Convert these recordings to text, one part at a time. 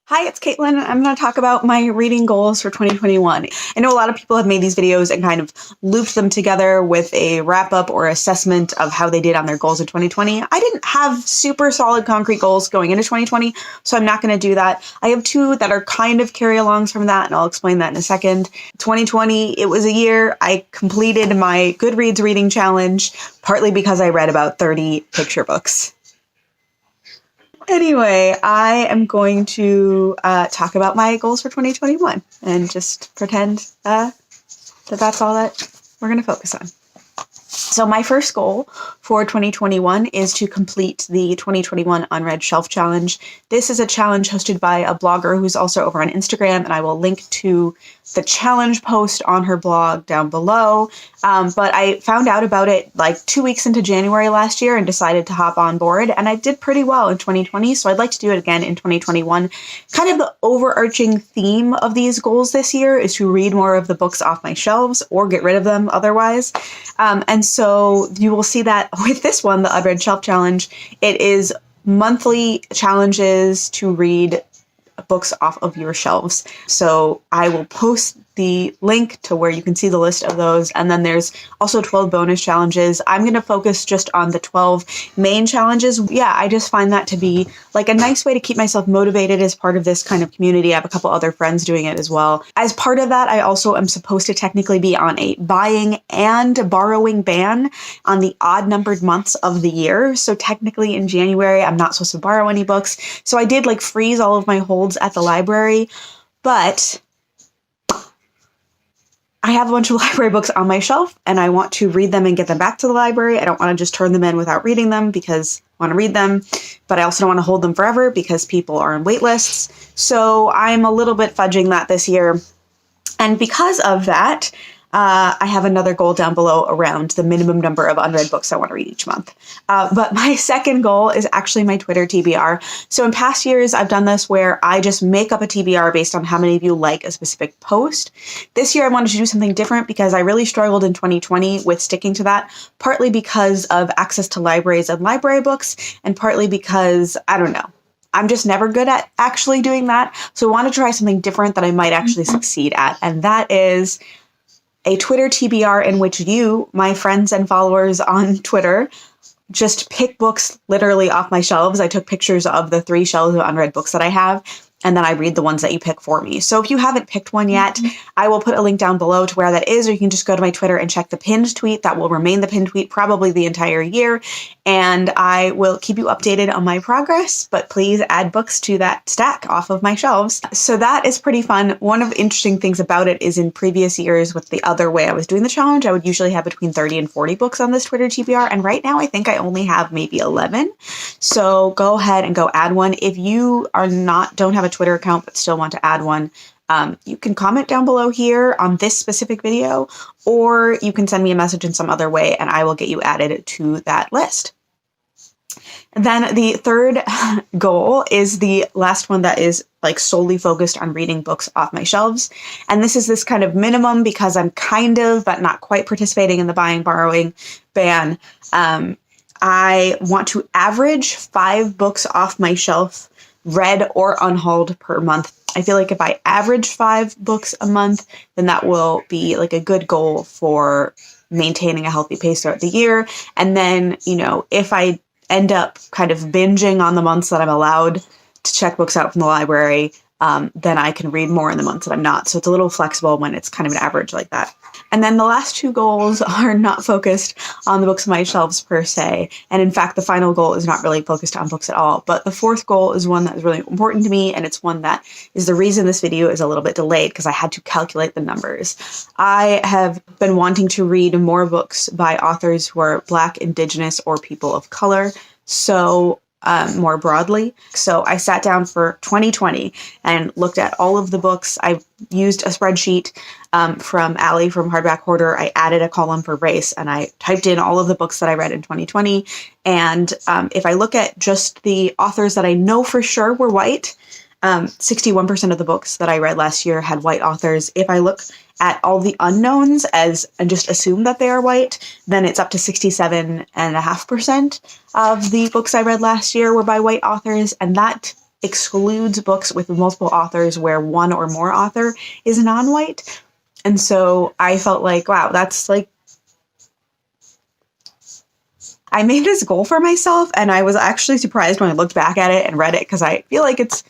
Hi, it's Caitlin. I'm going to talk about my reading goals for 2021. I know a lot of people have made these videos and kind of looped them together with a wrap-up or assessment of how they did on their goals in 2020. I didn't have super solid concrete goals going into 2020, so I'm not going to do that. I have two that are kind of carry-alongs from that, and I'll explain that in a second. 2020, it was a year I completed my Goodreads reading challenge, partly because I read about 30 picture books. Anyway, I am going to talk about my goals for 2021 and just pretend that that's all that we're going to focus on. So my first goal for 2021 is to complete the 2021 Unread Shelf Challenge. This is a challenge hosted by a blogger who's also over on Instagram, and I will link to the challenge post on her blog down below. But I found out about it like 2 weeks into January last year and decided to hop on board, and I did pretty well in 2020, so I'd like to do it again in 2021. Kind of the overarching theme of these goals this year is to read more of the books off my shelves or get rid of them otherwise. And so you will see that with this one, the Unread Shelf Challenge, it is monthly challenges to read books off of your shelves. So I will post the link to where you can see the list of those. And then there's also 12 bonus challenges. I'm going to focus just on the 12 main challenges. Yeah, I just find that to be like a nice way to keep myself motivated as part of this kind of community. I have a couple other friends doing it as well. As part of that, I also am supposed to technically be on a buying and borrowing ban on the odd numbered months of the year. So technically in January, I'm not supposed to borrow any books. So I did like freeze all of my holds at the library, but I have a bunch of library books on my shelf and I want to read them and get them back to the library. I don't want to just turn them in without reading them because I want to read them, but I also don't want to hold them forever because people are on wait lists. So I'm a little bit fudging that this year. And because of that, I have another goal down below around the minimum number of unread books I want to read each month. But my second goal is actually my Twitter TBR. So in past years, I've done this where I just make up a TBR based on how many of you like a specific post. This year, I wanted to do something different because I really struggled in 2020 with sticking to that, partly because of access to libraries and library books, and partly because, I don't know, I'm just never good at actually doing that. So I want to try something different that I might actually succeed at, and that is a Twitter TBR in which you, my friends and followers on Twitter, just pick books literally off my shelves. I took pictures of the 3 shelves of unread books that I have, and then I read the ones that you pick for me. So if you haven't picked one yet, I will put a link down below to where that is, or you can just go to my Twitter and check the pinned tweet. That will remain the pinned tweet probably the entire year, and I will keep you updated on my progress, but please add books to that stack off of my shelves. So that is pretty fun. One of the interesting things about it is in previous years with the other way I was doing the challenge, I would usually have between 30 and 40 books on this Twitter TBR, and right now I think I only have maybe 11. So go ahead and go add one. If you don't have a Twitter account but still want to add one, you can comment down below here on this specific video, or you can send me a message in some other way and I will get you added to that list. Then the third goal is the last one that is like solely focused on reading books off my shelves. And this is this kind of minimum because I'm kind of, but not quite participating in the buying, borrowing ban. I want to average 5 books off my shelf, read or unhauled per month. I feel like if I average 5 books a month, then that will be like a good goal for maintaining a healthy pace throughout the year. And then, you know, if I end up kind of binging on the months that I'm allowed to check books out from the library, then I can read more in the months that I'm not. So it's a little flexible when it's kind of an average like that. And then the last 2 goals are not focused on the books on my shelves per se. And in fact, the final goal is not really focused on books at all. But the 4th goal is one that is really important to me. And it's one that is the reason this video is a little bit delayed because I had to calculate the numbers. I have been wanting to read more books by authors who are Black, Indigenous, or people of color. So more broadly. So I sat down for 2020 and looked at all of the books. I used a spreadsheet from Allie from Hardback Hoarder. I added a column for race and I typed in all of the books that I read in 2020. And if I look at just the authors that I know for sure were white, 61% of the books that I read last year had white authors. If I look at all the unknowns and just assume that they are white, then it's up to 67.5% of the books I read last year were by white authors. And that excludes books with multiple authors where one or more author is non-white. And so I felt like, wow, that's like, I made this goal for myself, and I was actually surprised when I looked back at it and read it, because I feel like it's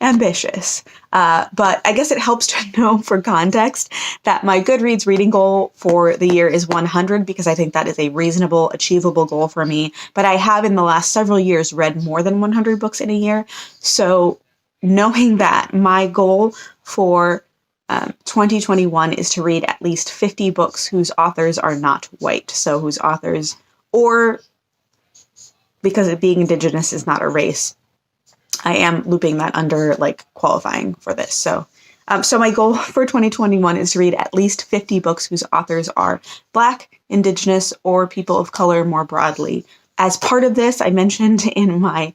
ambitious. But I guess it helps to know for context that my Goodreads reading goal for the year is 100, because I think that is a reasonable, achievable goal for me. But I have in the last several years read more than 100 books in a year. So knowing that my goal for 2021 is to read at least 50 books whose authors are not white. So whose authors, or because it being Indigenous is not a race, I am looping that under like qualifying for this. So my goal for 2021 is to read at least 50 books whose authors are Black, Indigenous, or people of color more broadly. As part of this, I mentioned in my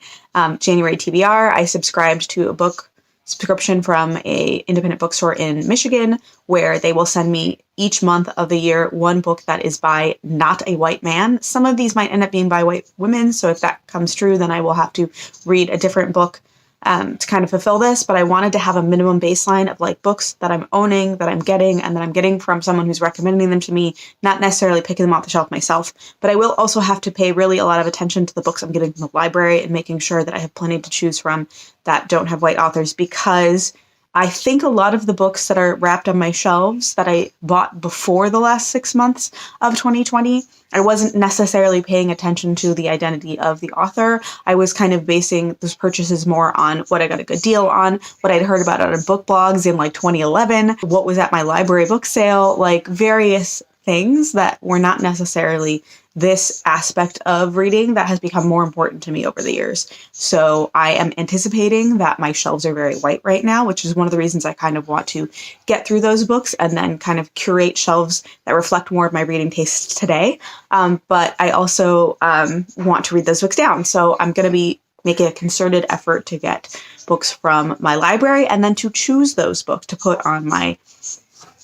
January TBR, I subscribed to a book subscription from a independent bookstore in Michigan, where they will send me each month of the year one book that is by not a white man. Some of these might end up being by white women, so if that comes true, then I will have to read a different book to kind of fulfill this. But I wanted to have a minimum baseline of like books that I'm owning, that I'm getting, and that I'm getting from someone who's recommending them to me, not necessarily picking them off the shelf myself. But I will also have to pay really a lot of attention to the books I'm getting from the library and making sure that I have plenty to choose from that don't have white authors, because I think a lot of the books that are wrapped on my shelves that I bought before the last 6 months of 2020, I wasn't necessarily paying attention to the identity of the author. I was kind of basing those purchases more on what I got a good deal on, what I'd heard about on book blogs in like 2011, what was at my library book sale, like various things that were not necessarily this aspect of reading that has become more important to me over the years. So I am anticipating that my shelves are very white right now, which is one of the reasons I kind of want to get through those books and then kind of curate shelves that reflect more of my reading tastes today. But I also want to read those books down. So I'm going to be making a concerted effort to get books from my library and then to choose those books to put on my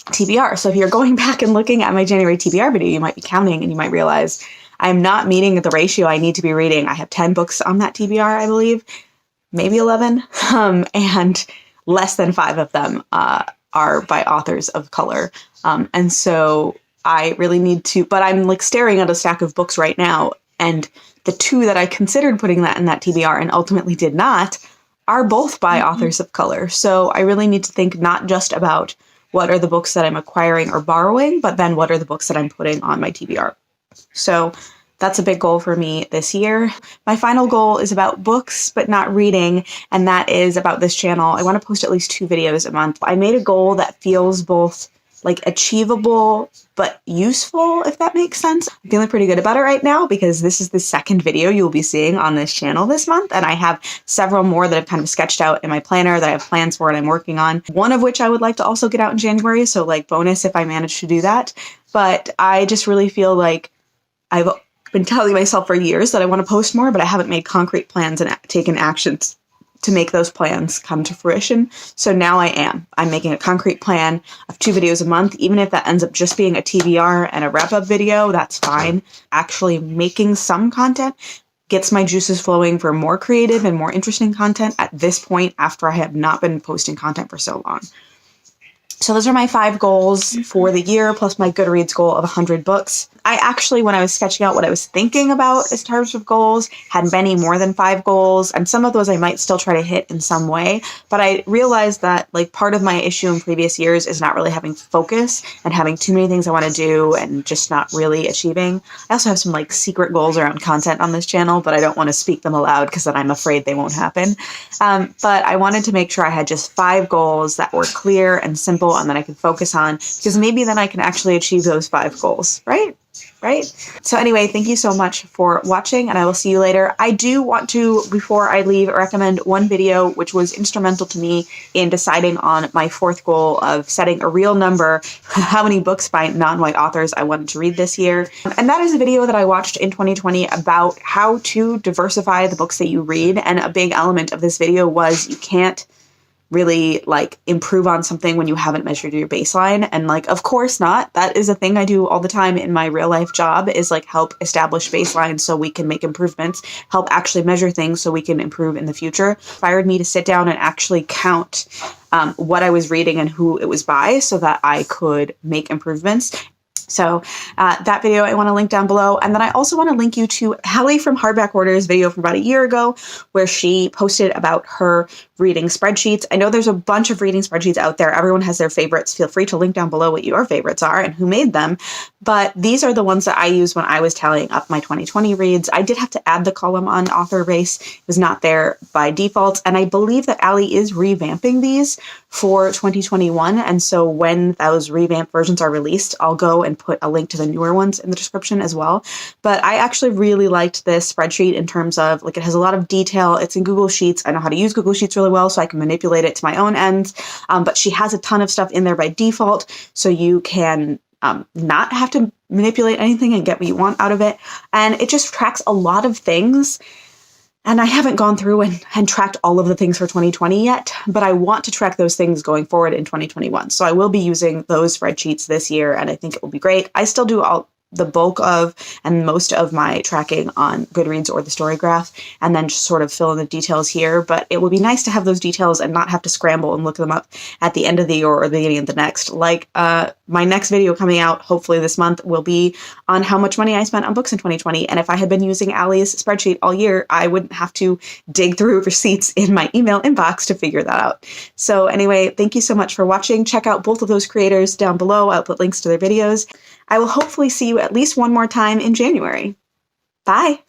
TBR. So if you're going back and looking at my January TBR video, you might be counting and you might realize I'm not meeting the ratio I need to be reading. I have 10 books on that TBR, I believe, maybe 11, and less than 5 of them are by authors of color. And so I really need to, but I'm like staring at a stack of books right now, and the 2 that I considered putting that in that TBR and ultimately did not are both by authors of color. So I really need to think not just about what are the books that I'm acquiring or borrowing, but then what are the books that I'm putting on my TBR. So that's a big goal for me this year. My final goal is about books, but not reading, and that is about this channel. I want to post at least 2 videos a month. I made a goal that feels both like achievable, but useful, if that makes sense. I'm feeling pretty good about it right now because this is the second video you'll be seeing on this channel this month. And I have several more that I've kind of sketched out in my planner that I have plans for and I'm working on. One of which I would like to also get out in January. So like bonus if I manage to do that. But I just really feel like I've been telling myself for years that I want to post more, but I haven't made concrete plans and taken actions to make those plans come to fruition. So now I am. I'm making a concrete plan of 2 videos a month. Even if that ends up just being a TBR and a wrap-up video, that's fine. Actually making some content gets my juices flowing for more creative and more interesting content at this point after I have not been posting content for so long. So those are my 5 goals for the year, plus my Goodreads goal of 100 books. I actually, when I was sketching out what I was thinking about as terms of goals, had many more than 5 goals, and some of those I might still try to hit in some way. But I realized that like part of my issue in previous years is not really having focus and having too many things I want to do and just not really achieving. I also have some like secret goals around content on this channel, but I don't want to speak them aloud because then I'm afraid they won't happen. But I wanted to make sure I had just 5 goals that were clear and simple and that I could focus on, because maybe then I can actually achieve those 5 goals, right? So anyway, thank you so much for watching, and I will see you later. I do want to, before I leave, recommend one video which was instrumental to me in deciding on my 4th goal of setting a real number, how many books by non-white authors I wanted to read this year. And that is a video that I watched in 2020 about how to diversify the books that you read. And a big element of this video was you can't really like improve on something when you haven't measured your baseline. And like, of course not. That is a thing I do all the time in my real life job, is like help establish baselines so we can make improvements, help actually measure things so we can improve in the future. Inspired me to sit down and actually count what I was reading and who it was by so that I could make improvements. So that video I want to link down below. And then I also want to link you to Hallie from Hardback Orders video from about a year ago, where she posted about her reading spreadsheets. I know there's a bunch of reading spreadsheets out there. Everyone has their favorites. Feel free to link down below what your favorites are and who made them. But these are the ones that I used when I was tallying up my 2020 reads. I did have to add the column on author base. It was not there by default. And I believe that Allie is revamping these for 2021. And so when those revamped versions are released, I'll go and put a link to the newer ones in the description as well. But I actually really liked this spreadsheet in terms of like, it has a lot of detail. It's in Google Sheets. I know how to use Google Sheets really well, so I can manipulate it to my own ends. But she has a ton of stuff in there by default, so you can not have to manipulate anything and get what you want out of it. And it just tracks a lot of things. And I haven't gone through and tracked all of the things for 2020 yet, but I want to track those things going forward in 2021. So I will be using those spreadsheets this year, and I think it will be great. I still do the bulk of and most of my tracking on Goodreads or the Story Graph, and then just sort of fill in the details here. But it would be nice to have those details and not have to scramble and look them up at the end of the year or the beginning of the next. Like my next video coming out, hopefully this month, will be on how much money I spent on books in 2020. And if I had been using Allie's spreadsheet all year, I wouldn't have to dig through receipts in my email inbox to figure that out. So anyway, thank you so much for watching. Check out both of those creators down below. I'll put links to their videos. I will hopefully see you at least one more time in January. Bye!